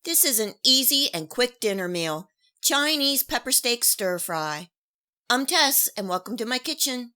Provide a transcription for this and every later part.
This is an easy and quick dinner meal, Chinese pepper steak stir fry. I'm Tess, and welcome to my kitchen.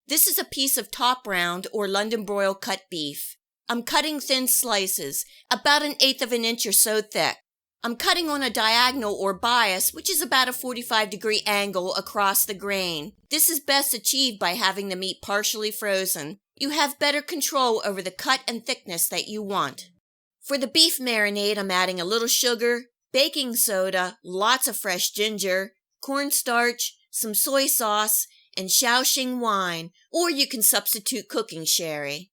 This is a piece of top round or London broil cut beef. I'm cutting thin slices, about 1/8 of an inch or so thick. I'm cutting on a diagonal or bias, which is about a 45-degree angle across the grain. This is best achieved by having the meat partially frozen. You have better control over the cut and thickness that you want. For the beef marinade, I'm adding a little sugar, baking soda, lots of fresh ginger, cornstarch, some soy sauce, and Shaoxing wine, or you can substitute cooking sherry.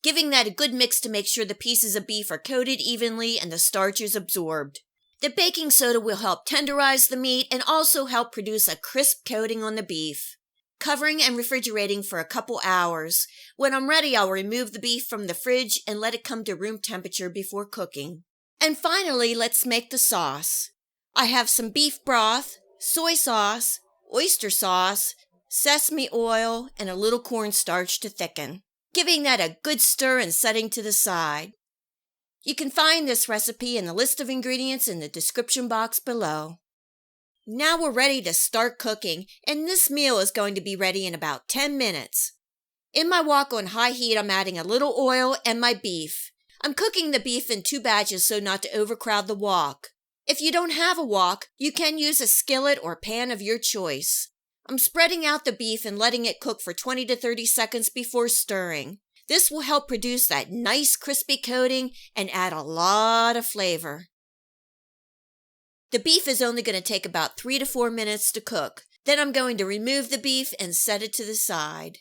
Giving that a good mix to make sure the pieces of beef are coated evenly and the starch is absorbed. The baking soda will help tenderize the meat and also help produce a crisp coating on the beef. Covering and refrigerating for a couple hours. When I'm ready, I'll remove the beef from the fridge and let it come to room temperature before cooking. And finally, let's make the sauce. I have some beef broth, soy sauce, oyster sauce, sesame oil, and a little cornstarch to thicken. Giving that a good stir and setting to the side. You can find this recipe in the list of ingredients in the description box below. Now we're ready to start cooking, and this meal is going to be ready in about 10 minutes. In my wok on high heat, I'm adding a little oil and my beef. I'm cooking the beef in 2 batches so not to overcrowd the wok. If you don't have a wok, you can use a skillet or pan of your choice. I'm spreading out the beef and letting it cook for 20 to 30 seconds before stirring. This will help produce that nice crispy coating and add a lot of flavor. The beef is only going to take about 3 to 4 minutes to cook. Then I'm going to remove the beef and set it to the side.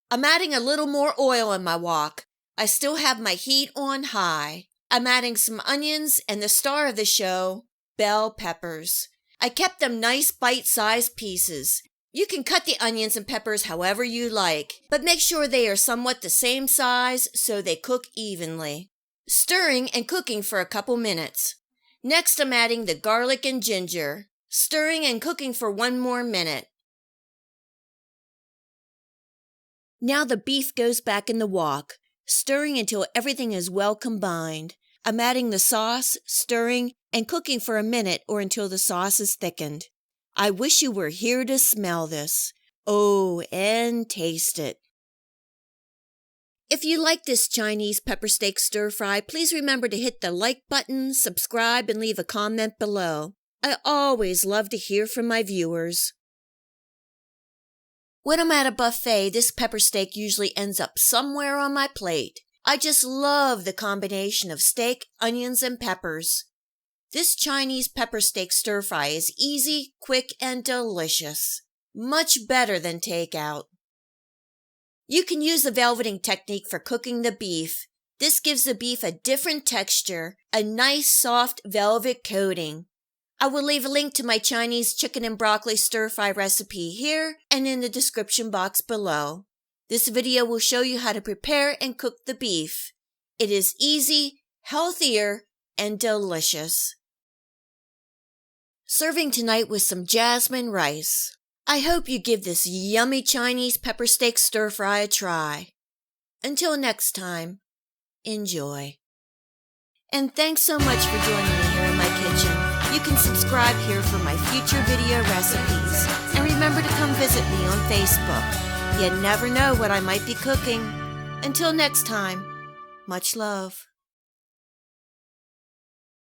I'm adding a little more oil in my wok. I still have my heat on high. I'm adding some onions and the star of the show, bell peppers. I kept them nice bite-sized pieces. You can cut the onions and peppers however you like, but make sure they are somewhat the same size so they cook evenly. Stirring and cooking for a couple minutes. Next, I'm adding the garlic and ginger. Stirring and cooking for 1 more minute. Now the beef goes back in the wok, stirring until everything is well combined. I'm adding the sauce, stirring, and cooking for a minute or until the sauce is thickened. I wish you were here to smell this. Oh, and taste it. If you like this Chinese pepper steak stir fry, please remember to hit the like button, subscribe, and leave a comment below. I always love to hear from my viewers. When I'm at a buffet, this pepper steak usually ends up somewhere on my plate. I just love the combination of steak, onions, and peppers. This Chinese pepper steak stir fry is easy, quick, and delicious. Much better than takeout. You can use the velveting technique for cooking the beef. This gives the beef a different texture, a nice soft velvet coating. I will leave a link to my Chinese chicken and broccoli stir fry recipe here and in the description box below. This video will show you how to prepare and cook the beef. It is easy, healthier, and delicious. Serving tonight with some jasmine rice. I hope you give this yummy Chinese pepper steak stir fry a try. Until next time, enjoy. And thanks so much for joining me here in my kitchen. You can subscribe here for my future video recipes. And remember to come visit me on Facebook. You never know what I might be cooking. Until next time, much love.